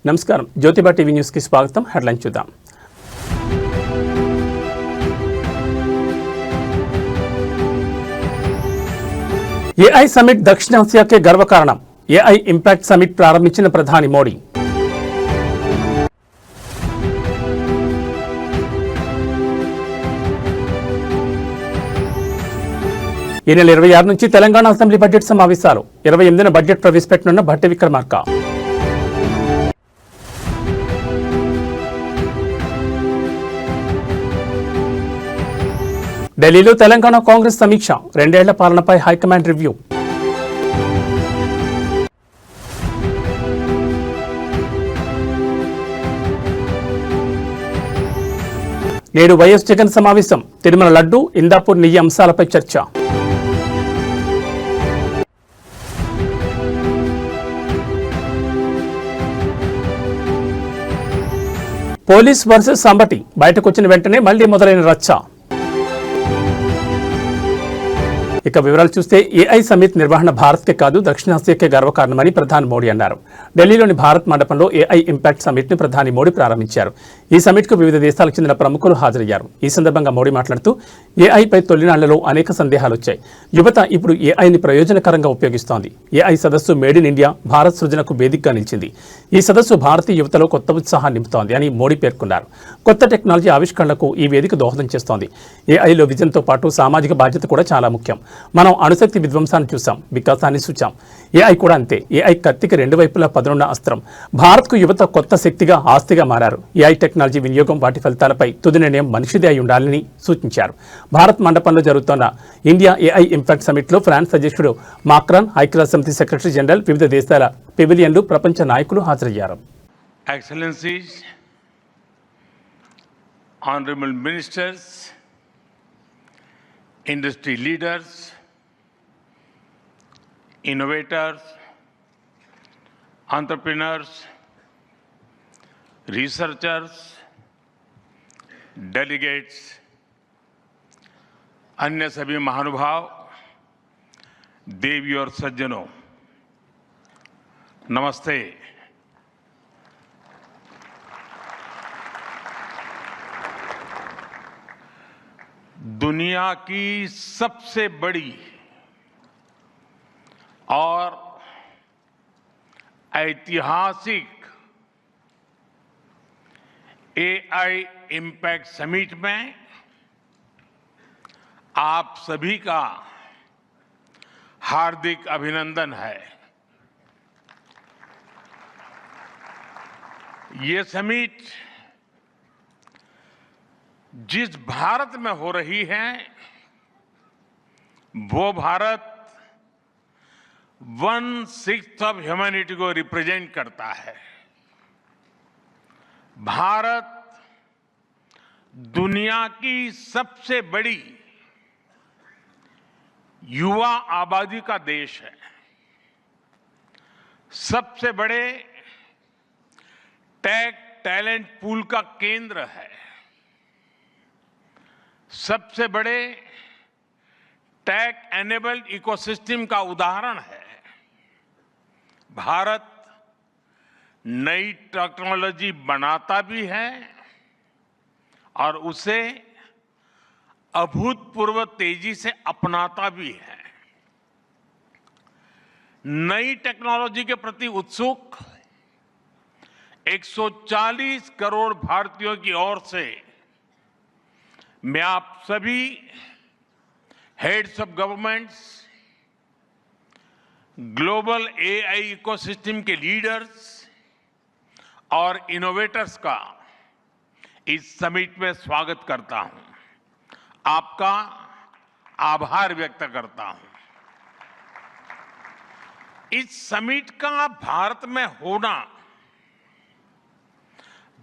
నమస్కారం Jyotiba TV news కి స్వాగతం. హెడ్లైన్ చూద్దాం. ఏఐ సమిట్ దక్షిణాసియాకే గర్వకారణం. ఏఐ ఇంపాక్ట్ సమిట్ ప్రారంభించిన ప్రధాని మోడీ. ఈ నెల 26 నుంచి తెలంగాణ అసెంబ్లీ బడ్జెట్ సమావేశాలు. 28న బడ్జెట్ ప్రవేశపెట్టనున్న భట్టి విక్రమార్క. ఢిల్లీలో తెలంగాణ కాంగ్రెస్ సమీక్ష. 2 ఏళ్ల పాలనపై హైకమాండ్ రివ్యూ. నేడు వైఎస్ జగన్ సమావేశం. తిరుమల లడ్డు, ఇందాపూర్ నెయ్యి అంశాలపై చర్చ. Police versus సంబటి. బయటకొచ్చిన వెంటనే మళ్లీ మొదలైన రచ్చ. ఇక వివరాలు చూస్తే ఏఐ సమిట్ నిర్వహణ భారత్కే కాదు దక్షిణాసియాకే గర్వకారణమని ప్రధాని మోడీ అన్నారు. ఢిల్లీలోని భారత్ మండపంలో ఏఐ ఇంపాక్ట్ సమిట్ ని ప్రధాని మోడీ ప్రారంభించారు. ఈ సమిట్ కు వివిధ దేశాలకు చెందిన ప్రముఖులు హాజరయ్యారు. ఈ సందర్భంగా మోడీ మాట్లాడుతూ ఏఐపై తొలినాళ్లలో అనేక సందేహాలు వచ్చాయి. యువత ఇప్పుడు ఏఐని ప్రయోజనకరంగా ఉపయోగిస్తోంది. ఏఐ సదస్సు మేడ్ ఇన్ ఇండియా భారత్ సృజనకు వేదికగా నిలిచింది. ఈ సదస్సు భారతీయ యువతలో కొత్త ఉత్సాహాన్ని నింపుతోంది అని మోడీ పేర్కొన్నారు. కొత్త టెక్నాలజీ ఆవిష్కరణలకు ఈ వేదిక దోహదం చేస్తోంది. ఏఐలో విజన్తో పాటు సామాజిక బాధ్యత కూడా చాలా ముఖ్యం. మనం అణుశక్తి విధ్వంసాన్ని చూసాం, వికాసాన్ని చూచాం. ఏఐ కూడా అంతే. ఏఐ కత్తికి 2 వైపులా పదునున్న అస్త్రం. భారత్కు యువత కొత్త శక్తిగా, ఆస్తిగా మారారు. ఏఐ టెక్నాలజీ వినియోగం, వాటి ఫలితాలపై తుది నిర్ణయం మనిషిదే అయి ఉండాలని సూచించారు. భారత్ మండపంలో జరుగుతున్న ఇండియా ఏఐ ఇంపాక్ట్ సమిట్లో ఫ్రాన్స్ అధ్యక్షుడు మాక్రాన్, ఐక్యరాజ్యసమితి సెక్రటరీ జనరల్, వివిధ దేశాల పెవిలియన్లు, ప్రపంచ నాయకులు హాజరయ్యారు. Excellencies, honorable ministers, industry leaders, innovators, entrepreneurs, researchers, delegates, अन्य सभी महानुभाव, देवी और सज्जनों, नमस्ते। दुनिया की सबसे बड़ी और ऐतिहासिक एआई इंपैक्ट समिट में आप सभी का हार्दिक अभिनंदन है। ये समिट जिस भारत में हो रही है वो भारत 1/6 ऑफ ह्यूमैनिटी को रिप्रेजेंट करता है। भारत दुनिया की सबसे बड़ी युवा आबादी का देश है। सबसे बड़े टेक टैलेंट पूल का केंद्र है। सबसे बड़े टेक एनेबल्ड इकोसिस्टम का उदाहरण है। भारत नई टेक्नोलॉजी बनाता भी है और उसे अभूतपूर्व तेजी से अपनाता भी है। नई टेक्नोलॉजी के प्रति उत्सुक 140 करोड़ भारतीयों की ओर से मैं आप सभी heads of governments, global AI ecosystem के लीडर्स और इनोवेटर्स का इस समिट में स्वागत करता हूं। आपका आभार व्यक्त करता हूं। इस समिट का भारत में होना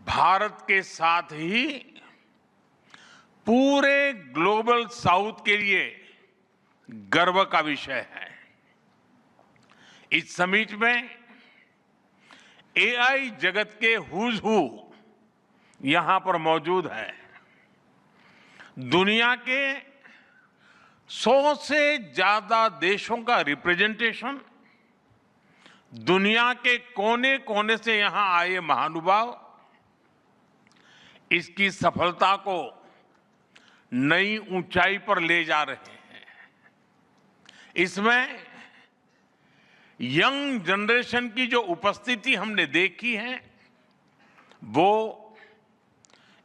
भारत के साथ ही पूरे ग्लोबल साउथ के लिए गर्व का विषय है। इस समिट में एआई जगत के हुज हू यहां पर मौजूद है। दुनिया के 100 से ज्यादा देशों का रिप्रेजेंटेशन दुनिया के कोने कोने से यहां आए महानुभाव इसकी सफलता को नई ऊंचाई पर ले जा रहे हैं। इसमें यंग जनरेशन की जो उपस्थिति हमने देखी है वो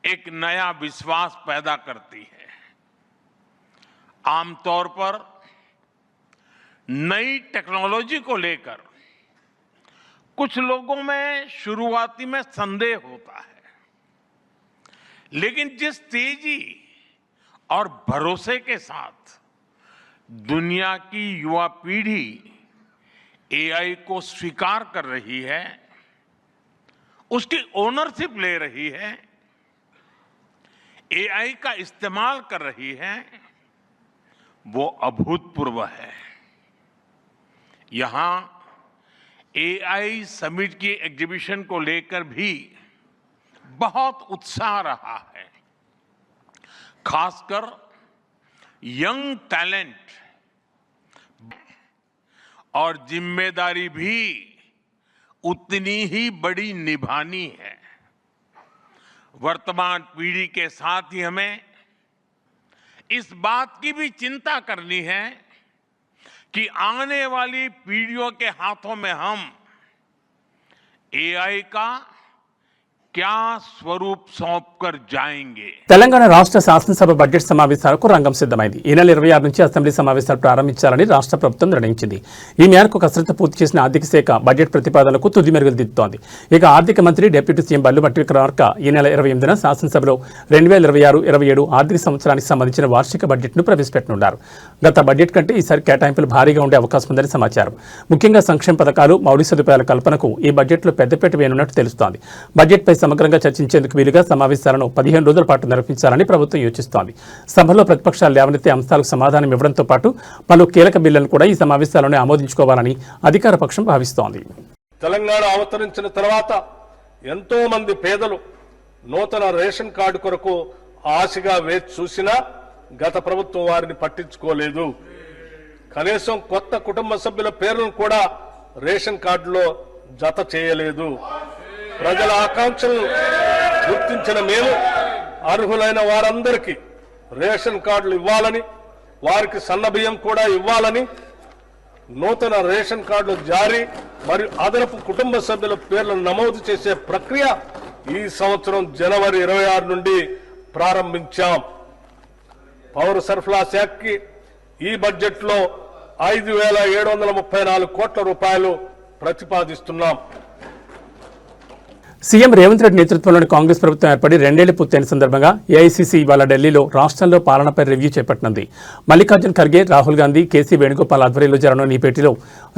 एक नया विश्वास पैदा करती है। आमतौर पर नई टेक्नोलॉजी को लेकर कुछ लोगों में शुरुआती में संदेह होता है, लेकिन जिस तेजी और भरोसे के साथ दुनिया की युवा पीढ़ी एआई को स्वीकार कर रही है, उसकी ओनरशिप ले रही है, एआई का इस्तेमाल कर रही है, वो अभूतपूर्व है। यहां एआई समिट की एग्जीबिशन को लेकर भी बहुत उत्साह रहा है। खासकर यंग टैलेंट और जिम्मेदारी भी उतनी ही बड़ी निभानी है। वर्तमान पीढ़ी के साथ ही हमें इस बात की भी चिंता करनी है कि आने वाली पीढ़ियों के हाथों में हम एआई का क्या स्वरूप सौंपकर जाएंगे। తెలంగాణ రాష్ట్ర శాసనసభ బడ్జెట్ సమావేశాలకు రంగం సిద్ధమైంది. ఈ నెల 26 నుంచి అసెంబ్లీ సమావేశాలు ప్రారంభించాలని రాష్ట్ర ప్రభుత్వం నిర్ణయించింది. ఈ మేరకు కసరత్తు పూర్తి చేసిన ఆర్థిక శాఖ బడ్జెట్ ప్రతిపాదనలకు తుది మెరుగులు దిద్దుతోంది. ఇక ఆర్థిక మంత్రి డిప్యూటీ సీఎం బల్లుమట్టి విక్రమార్క ఈ నెల 28న శాసనసభలో 2026-27 ఆర్థిక సంవత్సరానికి సంబంధించిన వార్షిక బడ్జెట్ను ప్రవేశపెట్టనున్నారు. గత బడ్జెట్ కంటే ఈసారి కేటాయింపులు భారీగా ఉండే అవకాశం ఉందని సమాచారం. ముఖ్యంగా సంక్షేమ పథకాలు, మౌలిక సదుపాయాల కల్పనకు ఈ బడ్జెట్లో పెద్దపీట వేయనున్నట్టు తెలుస్తోంది. బడ్జెట్పై సమగ్రంగా చర్చించేందుకు వీలుగా సమావేశాలను 15 రోజుల పాటు నిర్వహించాలని ప్రభుత్వం యోచిస్తోంది. సభలో ప్రతిపక్షాలు లేవనెత్తే అంశాలకు సమాధానం ఇవ్వడంతో పాటు పలు కీలక బిల్లులను కూడా ఈ సమావేశాలను ఆమోదించుకోవాలని అధికార పక్షం భావిస్తోంది. తెలంగాణ అవతరించిన తర్వాత ఎంతో మంది పేదలు నూతన రేషన్ కార్డు కొరకు ఆశగా వేచి చూసినా గత ప్రభుత్వం వారిని పట్టించుకోలేదు. కనీసం కొత్త కుటుంబ సభ్యుల పేర్లను కూడా రేషన్ కార్డులో జత చేయలేదు. ప్రజల ఆకాంక్షలు గుర్తించిన మేము అర్హులైన వారందరికీ రేషన్ కార్డులు ఇవ్వాలని, వారికి సన్నబియ్యం కూడా ఇవ్వాలని, నూతన రేషన్ కార్డులు జారీ మరియు అదనపు కుటుంబ సభ్యుల పేర్లను నమోదు చేసే ప్రక్రియ ఈ సంవత్సరం జనవరి 26 నుండి ప్రారంభించాం. పౌర సరఫరా శాఖకి ఈ బడ్జెట్లో 5,734 కోట్ల రూపాయలు ప్రతిపాదిస్తున్నాం. సీఎం రేవంత్ రెడ్డి నేతృత్వంలోని కాంగ్రెస్ ప్రభుత్వం ఏర్పడి 2 ఏళ్లు పూర్తయిన సందర్భంగా ఏఐసీసీ ఇవాళ ఢిల్లీలో రాష్ట్రంలో పాలనపై రివ్యూ చేపట్టనుంది. మల్లికార్జున్ ఖర్గే, రాహుల్ గాంధీ, కేసీ వేణుగోపాల్ ఆధ్వర్యంలో జరగనున్న ఈ భేటీలో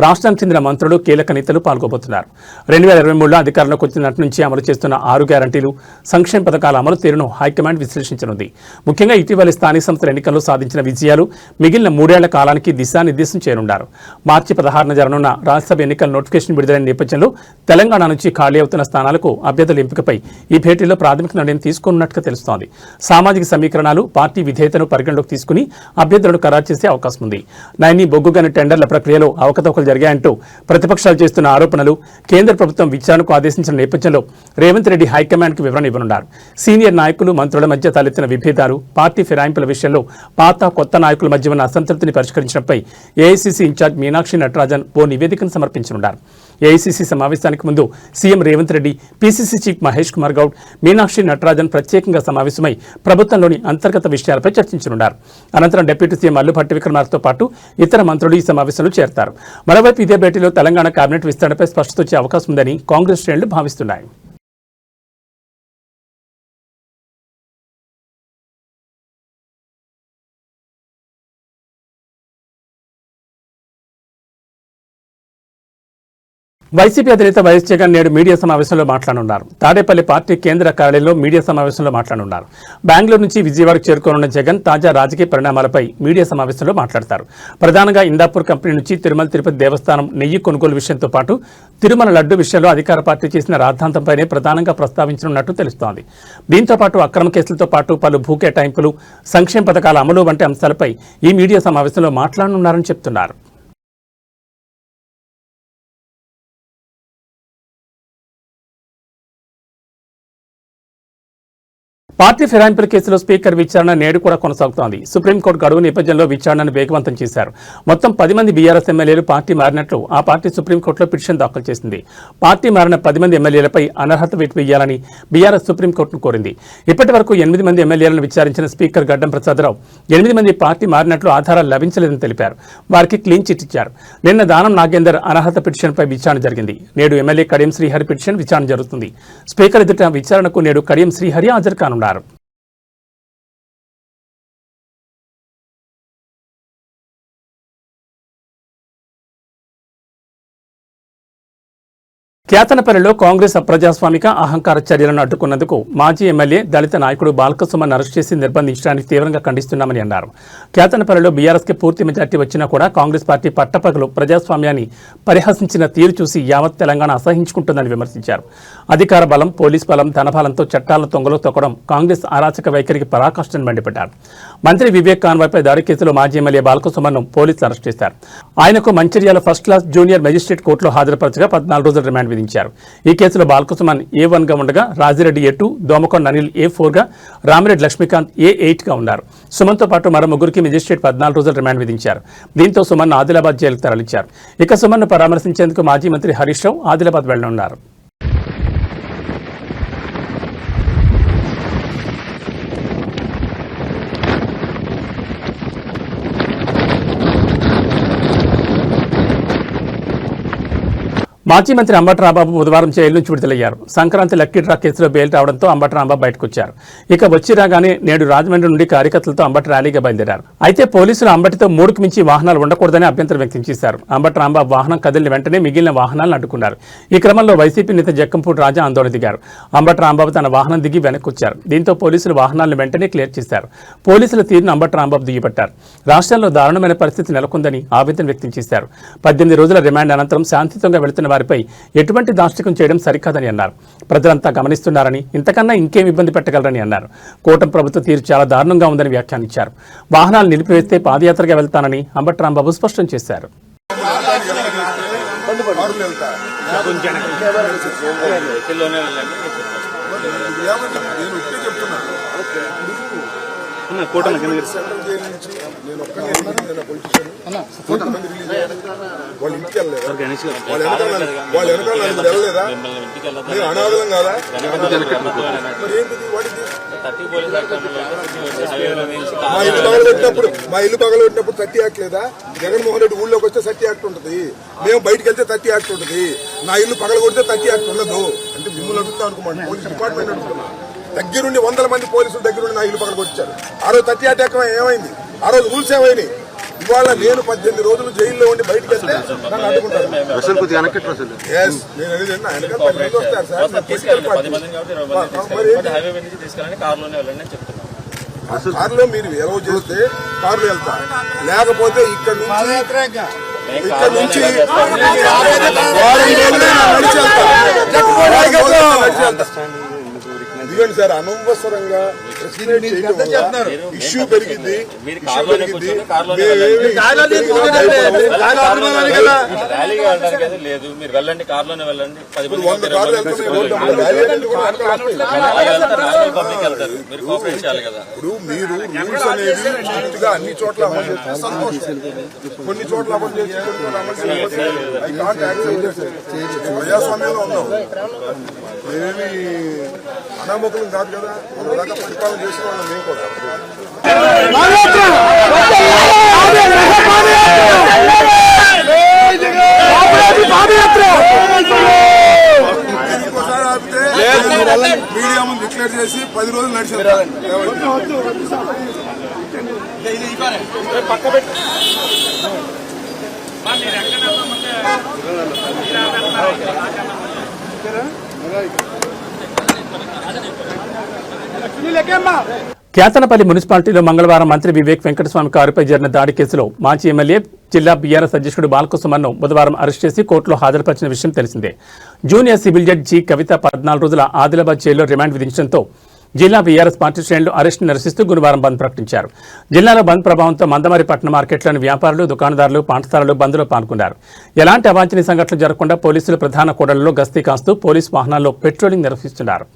రాష్ట్రానికి చెందిన మంత్రులు, కీలక నేతలు పాల్గొబోతున్నారు. 2023లో అధికారంలోకి వచ్చినట్టు నుంచి అమలు చేస్తున్న 6 గ్యారంటీలు, సంక్షేమ పథకాల అమలు తీరును హైకమాండ్ విశ్లేషించనుంది. ముఖ్యంగా ఇటీవలి స్థానిక సంస్థల ఎన్నికల్లో సాధించిన విజయాలు, మిగిలిన 3 ఏళ్ల కాలానికి దిశానిర్దేశం చేయనున్నారు. మార్చి 16న జరగనున్న రాజ్యసభ ఎన్నికల నోటిఫికేషన్ విడుదలైన నేపథ్యంలో తెలంగాణ నుంచి ఖాళీ అవుతున్న స్థానాలకు అభ్యర్థుల ఎంపికపై ఈ భేటీలో ప్రాథమిక నిర్ణయం తీసుకోనున్నట్టుగా తెలుస్తోంది. సామాజిక సమీకరణాలు, పార్టీ విధేయతను పరిగణలోకి తీసుకుని అభ్యర్థులను ఖరారు చేసే అవకాశం ఉంది. నైని బొగ్గుగని టెండర్ల ప్రక్రియలో అవకతవకలు జరిగాయంటూ ప్రతిపక్షాలు చేస్తున్న ఆరోపణలు, కేంద్ర ప్రభుత్వం విచారణకు ఆదేశించిన నేపథ్యంలో రేవంత్ రెడ్డి హైకమాండ్కి వివరణ ఇవ్వనున్నారు. సీనియర్ నాయకులు, మంత్రుల మధ్య తలెత్తిన విభేదాలు, పార్టీ ఫిరాయింపుల విషయంలో పాత, కొత్త నాయకుల మధ్య ఉన్న అసంతృప్తిని పరిష్కరించడంపై ఏఐసీసీ ఇన్ఛార్జ్ మీనాక్షి నటరాజన్ ఓ నివేదికను సమర్పించనున్నారు. ఏఐసీసీ సమావేశానికి ముందు CM Revanth Reddy, PCC chief Mahesh Kumar Goud, Meenakshi Natarajan ప్రత్యేకంగా సమావేశమై ప్రభుత్వంలోని అంతర్గత విషయాలపై చర్చించనున్నారు. అనంతరం డిప్యూటీ సీఎం మల్లుభట్టి విక్రమార్కతో పాటు ఇతర మంత్రులు ఈ సమావేశంలో చేరతారు. మరోవైపు ఇదే భేటీలో తెలంగాణ కేబినెట్ విస్తరణపై స్పష్టత వచ్చే అవకాశం ఉందని కాంగ్రెస్ శ్రేణులు భావిస్తున్నాయి. వైసీపీ అధినేత వైఎస్ జగన్ నేడు మీడియా సమావేశంలో మాట్లాడనున్నారు. తాడేపల్లి పార్టీ కేంద్ర కార్యాలయంలో మీడియా సమావేశంలో మాట్లాడనున్నారు. బెంగళూరు నుంచి విజయవాడకు చేరుకోనున్న జగన్ తాజా రాజకీయ పరిణామాలపై మీడియా సమావేశంలో మాట్లాడతారు. ప్రధానంగా ఇందాపూర్ కంపెనీ నుంచి తిరుమల తిరుపతి దేవస్థానం నెయ్యి కొనుగోలు విషయంతో పాటు తిరుమల లడ్డు విషయంలో అధికార పార్టీ చేసిన రాద్ధాంతంపైనే ప్రధానంగా ప్రస్తావించనున్నట్టు తెలుస్తోంది. దీంతో పాటు అక్రమ కేసులతో పాటు పలు భూ కేటాయింపులు, సంక్షేమ పథకాల అమలు వంటి అంశాలపై ఈ మీడియా సమావేశంలో మాట్లాడనున్నారని చెప్తున్నారు. పార్టీ ఫిరాయింపుల కేసులో స్పీకర్ విచారణ నేడు కూడా కొనసాగుతోంది. సుప్రీంకోర్టు గడువు నేపథ్యంలో విచారణను వేగవంతం చేశారు. మొత్తం 10 మంది బీఆర్ఎస్ ఎమ్మెల్యేలు పార్టీ మారినట్లు ఆ పార్టీ సుప్రీంకోర్టులో పిటిషన్ దాఖలు చేసింది. పార్టీ మారిన 10 మంది ఎమ్మెల్యేలపై అనర్హత వేటు వేయాలని బీఆర్ఎస్ సుప్రీంకోర్టును కోరింది. ఇప్పటి వరకు 8 మంది ఎమ్మెల్యేలను విచారించిన స్పీకర్ గడ్డం ప్రసాదరావు 8 మంది పార్టీ మారినట్లు ఆధారాలు లభించలేదని తెలిపారు. వారికి క్లీన్ చిట్ ఇచ్చారు. నిన్న దానం నాగేందర్ అనర్హత పిటిషన్పై విచారణ జరిగింది. నేడు ఎమ్మెల్యే కడియం శ్రీహరి పిటిషన్ విచారణ జరుగుతుంది. స్పీకర్ ఎదుట విచారణకు నేడు కడియం శ్రీహరి హాజరు కానున్నారు. కేతనపల్లిలో కాంగ్రెస్ అప్రజాస్వామిక అహంకార చర్యలను అడ్డుకున్నందుకు మాజీ ఎమ్మెల్యే దళిత నాయకుడు బాల్కసుమన్ అరెస్ట్ చేసి నిర్బంధించడానికి తీవ్రంగా ఖండిస్తున్నామని అన్నారు. కేతనపల్లిలో బీఆర్ఎస్కి పూర్తి మెజార్టీ వచ్చినా కూడా కాంగ్రెస్ పార్టీ పట్టపగలు ప్రజాస్వామ్యాన్ని పరిహసించిన తీరు చూసి యావత్ తెలంగాణ అసహించుకుంటుందని విమర్శించారు. అధికార బలం, పోలీస్ బలం, ధనబలంతో చట్టాలను తొంగలో తొక్కడం కాంగ్రెస్ అరాచక వైఖరికి పరాకాష్ఠని మండిపడ్డారు. మంత్రి వివేక్ కాన్వాయ్పై దాడి కేసులో మాజీ ఎమ్మెల్యే బాల్కసుమన్ను పోలీసులు అరెస్ట్ చేశారు. ఆయనకు Mancherial first class junior magistrate కోర్టులో హాజరుపరచగా 14 రోజుల రిమాండ్ విధించారు. ఈ కేసులో బాల్కసుమన్ A1 గా ఉండగా రాజిరెడ్డి A2, దోమకొండ అనిల్ A4 గా, రామిరెడ్డి లక్ష్మీకాంత్ A8 గా ఉన్నారు. సుమన్తో పాటు మరో ముగ్గురికి మెజిస్ట్రేట్ 14 రోజుల రిమాండ్ విధించారు. దీంతో సుమన్ ఆదిలాబాద్ జైలుకు తరలించారు. ఇక సుమన్ను పరామర్శించేందుకు మాజీ మంత్రి హరీష్ రావు ఆదిలాబాద్ వెళ్లనున్నారు. మాజీ మంత్రి అంబటి రాంబాబు బుధవారం జైలు నుంచి విడుదలయ్యారు. సంక్రాంతి లక్కీ డ్రా కేసులో బెయిల్ రావడంతో అంబటి రాంబాబు బయటకు వచ్చారు. ఇక వచ్చి రాగానే నేడు రాజమండ్రి నుండి కార్యకర్తలతో అంబటి ర్యాలీగా బయలుదేరారు. అయితే పోలీసులు అంబటితో 3కు మించి వాహనాలు ఉండకూడదని అభ్యంతరం వ్యక్తం చేశారు. అంబటి రాంబాబు వాహనం కదిలిన వెంటనే మిగిలిన వాహనాలను అడ్డుకున్నారు. ఈ క్రమంలో వైసీపీ నేత జక్కంపూడి రాజా ఆందోళన దిగారు. అంబటి రాంబాబు తన వాహనం దిగి వెనక్కి వచ్చారు. దీంతో పోలీసులు వాహనాలను వెంటనే క్లియర్ చేశారు. పోలీసుల తీరును అంబటి రాంబాబు దుయ్యబట్టారు. రాష్ట్రంలో దారుణమైన పరిస్థితి నెలకొందని ఆవేదన వ్యక్తం చేశారు. 18 రోజుల రిమాండ్ అనంతరం శాంతియుతంగా వెళుతున్న వారిపై ఎటువంటి దాష్టికం చేయడం సరికాదని అన్నారు. ప్రజలంతా గమనిస్తున్నారని, ఇంతకన్నా ఇంకేం ఇబ్బంది పెట్టగలరని అన్నారు. కూటమి ప్రభుత్వ తీరు చాలా దారుణంగా ఉందని వ్యాఖ్యానించారు. వాహనాలు నిలిపివేస్తే పాదయాత్రగా వెళ్తానని అంబటి రాంబాబు స్పష్టం చేశారు. వాళ్ళ ఇంటికి వెళ్ళలేదా? వాళ్ళు వెనకాల వెళ్ళలేదా? మీరు అనాథలం కాదా? మరి ఏంటిది? మా ఇల్లు పగలబెట్టినప్పుడు 30 యాక్ట్ లేదా? జగన్మోహన్ రెడ్డి ఊళ్ళోకి వస్తే 30 యాక్ట్ ఉంటుంది. మేము బయటకు వెళ్తే 30 యాక్ట్ ఉంటుంది. నా ఇల్లు పగలగొడితే 30 యాక్ట్ ఉండదు. అంటే మిమ్మల్ని అడుగుతా అనుకోండి, పోలీస్ డిపార్ట్మెంట్ అడుగుతున్నా. దగ్గరుండి 100 మంది పోలీసులు దగ్గరుండి నా ఇల్లు పగలగొచ్చారు. ఆ రోజు 30 యాక్ట్ ఏమైంది? ఆ రోజు రూల్స్ ఏమైనాయి? ఇవాళ నేను 18 రోజులు జైల్లో ఉండి బయటకు వెళ్తే నన్ను అడ్డుకుంటారు. కారులో మీరు ఎలా చేస్తే కారులో వెళ్తా, లేకపోతే ఇక్కడ నుంచి ఇదిగోండి సార్, అనవసరంగా ఇష్యూ పెరిగింది. 100 కార్లు ఇప్పుడు మీరు రూల్స్ అనేది స్ట్రిక్ట్ గా అన్ని చోట్ల అమలు చేస్తే సంతోషం. కొన్ని చోట్ల అమలు చేసి ప్రజాస్వామ్యంలో ఉన్నాం. మేమేమి అనామకులం కాదు కదా, మన దాకా పరిపాలన చేసిన వాళ్ళం మేము కూడా. ఇంకోసారి ఆపితే మీడియా ముందు డిక్లేర్ చేసి 10 రోజులు నడిచేది. కేతనపల్లి మున్సిపాలిటీలో మంగళవారం మంత్రి వివేక్ వెంకటస్వామి కారుపై జరిగిన దాడి కేసులో మాజీ ఎమ్మెల్యే జిల్లా బీఆర్ఎస్ అధ్యక్షుడు బాల్కసుమన్ను బుధవారం అరెస్ట్ చేసి కోర్టులో హాజరుపరిచిన విషయం తెలిసిందే. జూనియర్ సివిల్ జడ్జి జి కవిత 14 రోజుల ఆదిలాబాద్ జైల్లో రిమాండ్ విధించడంతో జిల్లా బీఆర్ఎస్ పార్టీ శ్రేణులు అరెస్టు నిరసిస్తూ గురువారం బంద్ ప్రకటించారు. జిల్లాలో బంద్ ప్రభావంతో మందమరి పట్టణ మార్కెట్లోని వ్యాపారులు, దుకాణదారులు, పాఠశాలలు బంద్లో పాల్గొన్నారు. ఎలాంటి అవాంఛనీయ సంఘటనలు జరగకుండా పోలీసులు ప్రధాన కూడళ్లలో గస్తీ కాస్తూ పోలీసు వాహనాల్లో పెట్రోలింగ్ నిర్వహిస్తున్నారు.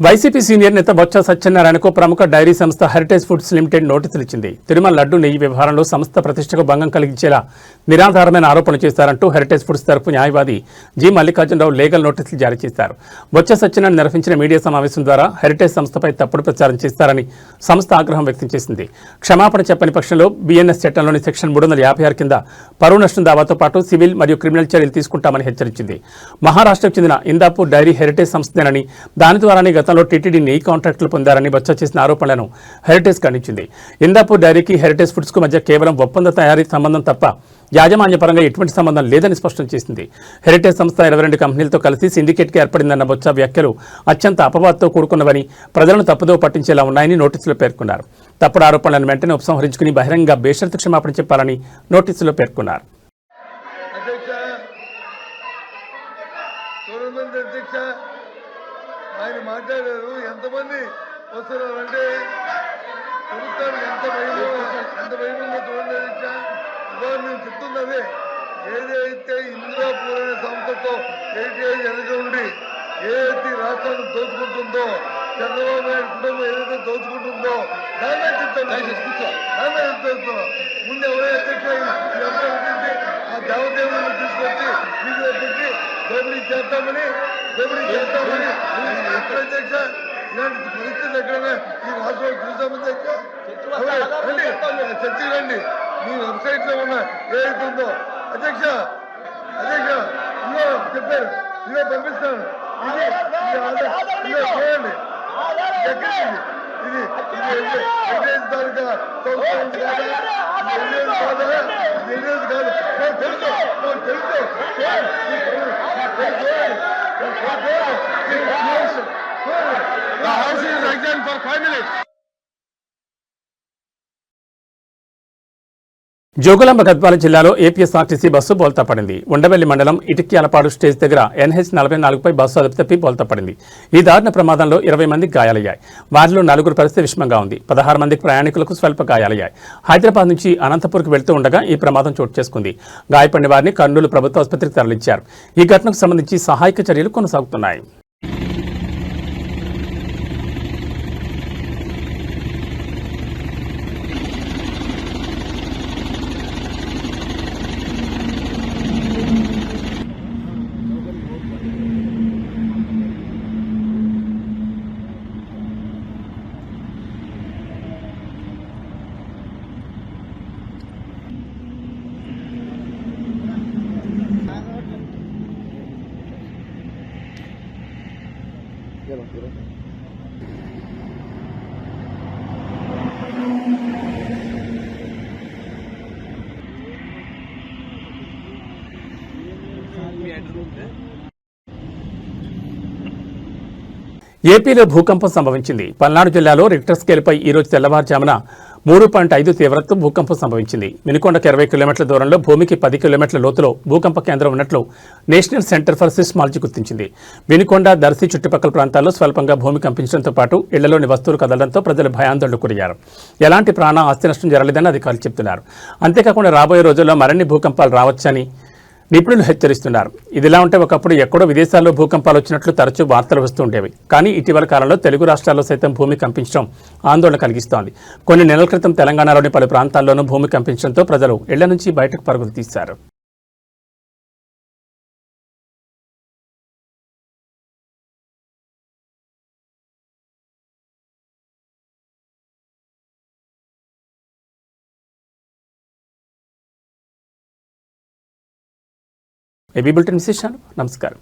వైసీపీ సీనియర్ నేత బొత్స సత్యనారాయణకు ప్రముఖ డైరీ సంస్థ హెరిటేజ్ ఫుడ్స్ లిమిటెడ్ నోటీసులు ఇచ్చింది. తిరుమల లడ్డు నెయ్యి వ్యవహారంలో సంస్థ ప్రతిష్టకు భంగం కలిగించేలా నిరాధారమైన ఆరోపణలు చేశారంటూ హెరిటేజ్ ఫుడ్స్ తరపు న్యాయవాది జి మల్లికార్జునరావు లీగల్ నోటీసులు జారీ చేశారు. బొత్స సత్యనారాయణ నిర్వహించిన మీడియా సమావేశం ద్వారా హెరిటేజ్ సంస్థపై తప్పుడు ప్రచారం చేస్తారని సంస్థ ఆగ్రహం వ్యక్తం చేసింది. క్షమాపణ చెప్పని పక్షంలో బిఎన్ఎస్ చట్టంలోని సెక్షన్ 356 కింద పరువు నష్టం దావాతో పాటు సివిల్ మరియు క్రిమినల్ చర్యలు తీసుకుంటామని హెచ్చరించింది. మహారాష్ట్రకు చెందిన ఇందాపూర్ డైరీ హెరిటేజ్ సంస్థేనని దాని ద్వారానే గతంలో టీటీడీ నెయ్యి కాంట్రాక్టులు పొందారని బొత్స చేసిన ఆరోపణలను హెరిటేజ్ ఖండించింది. ఇందాపూర్ డైరీకి హెరిటేజ్ ఫుడ్స్కు మధ్య కేవలం ఒప్పంద తయారీ సంబంధం తప్ప యాజమాన్యపరంగా ఎటువంటి సంబంధం లేదని స్పష్టం చేసింది. హెరిటేజ్ సంస్థ 22 కంపెనీలతో కలిసి సిండికేట్కి ఏర్పడిందన్న బొత్స వ్యాఖ్యలు అత్యంత అపవాదుతో కూడుకున్నవని, ప్రజలను తప్పుదో పట్టించేలా ఉన్నాయని నోటీసులో పేర్కొన్నారు. తప్పుడు ఆరోపణలను వెంటనే ఉపసంహరించుకుని బహిరంగ బేషరతు క్షమాపణ చెప్పాలని నోటీసులో పేర్కొన్నారు. ఆయన మాట్లాడారు. ఎంతమంది వస్తున్నారంటే ప్రభుత్వానికి ఎంత భయమో చూడండి. ఇవాళ నేను చెప్తున్నది ఏదైతే ఇందిరాపూర్ అనే సంస్థతో వెనక ఉండి ఏదైతే రాష్ట్రాన్ని దోచుకుంటుందో, చంద్రబాబు నాయుడు కుటుంబం ఏదైతే దోచుకుంటుందో దాన్నే చెప్తాను. ముందు ఎవరైతే ఆ దేవదేవులను తీసుకొచ్చి మీకు పెట్టి దోపిడీ చేస్తామని అధ్యక్ష ఇలాంటి పరిస్థితులు ఎక్కడైనా ఈ రాష్ట్రంలో చూసామని చర్చకి రండి. మీ వెబ్సైట్ లో ఉన్న ఏదైతే ఉందో అధ్యక్ష ఇదో చెప్పారు, ఇదో పంపిస్తాను. ఇది చూడండి ఎక్కడండి ఇది తాలూకా కాదు తెలుసు. The house is adjourned for 5 minutes. Jogulamba Gadwal జిల్లాలో ఏపీఎస్ఆర్టీసీ బస్సు బోల్తా పడింది. ఉండవెల్లి మండలం ఇటిక్యాలపాడు స్టేజ్ దగ్గర NH44పై బస్సు అదుపు తప్పి బోల్తా పడింది. ఈ దారుణ ప్రమాదంలో 20 మందికి గాయాలయ్యాయి. వారిలో 4 పరిస్థితి విషమంగా ఉంది. 16 మందికి ప్రయాణికులకు స్వల్ప గాయాలయ్యాయి. హైదరాబాద్ నుంచి అనంతపూర్కు వెళ్తూ ఉండగా ఈ ప్రమాదం చోటు చేసుకుంది. గాయపడిన వారిని కర్నూలు ప్రభుత్వ ఆసుపత్రికి తరలించారు. ఈ ఘటనకు సంబంధించి సహాయక చర్యలు కొనసాగుతున్నాయి. ఏపీలో భూకంపం సంభవించింది. పల్నాడు జిల్లాలో రిక్టర్ స్కేల్పై ఈరోజు తెల్లవారుజామున 3.5 తీవ్రతతో భూకంపం సంభవించింది. వినుకొండకు 20 కిలోమీటర్ల దూరంలో భూమికి 10 కిలోమీటర్ల లోతులో భూకంప కేంద్రం ఉన్నట్లు నేషనల్ సెంటర్ ఫర్ సిస్మాలజీ గుర్తించింది. వినుకొండ, దర్శి చుట్టుపక్కల ప్రాంతాల్లో స్వల్పంగా భూమి కంపించడంతో పాటు ఇళ్లలోని వస్తువులు కదలడంతో ప్రజలు భయాందోళనకు గురయ్యారు. ఎలాంటి ప్రాణ ఆస్తి నష్టం జరగలేదని అధికారులు చెబుతున్నారు. అంతేకాకుండా రాబోయే రోజుల్లో మరిన్ని భూకంపాలు రావచ్చని నిపుణులు హెచ్చరిస్తున్నారు. ఇదిలా ఉంటే ఒకప్పుడు ఎక్కడో విదేశాల్లో భూకంపాలు వచ్చినట్లు తరచూ వార్తలు వస్తుండేవి. కానీ ఇటీవల కాలంలో తెలుగు రాష్ట్రాల్లో సైతం భూమి కంపించడం ఆందోళన కలిగిస్తోంది. కొన్ని నెలల క్రితం తెలంగాణలోని పలు ప్రాంతాల్లోనూ భూమి కంపించడంతో ప్రజలు ఇళ్ల నుంచి బయటకు పరుగులు తీశారు. ఏబీ బులెటిన్ విశేషాలు. నమస్కారం.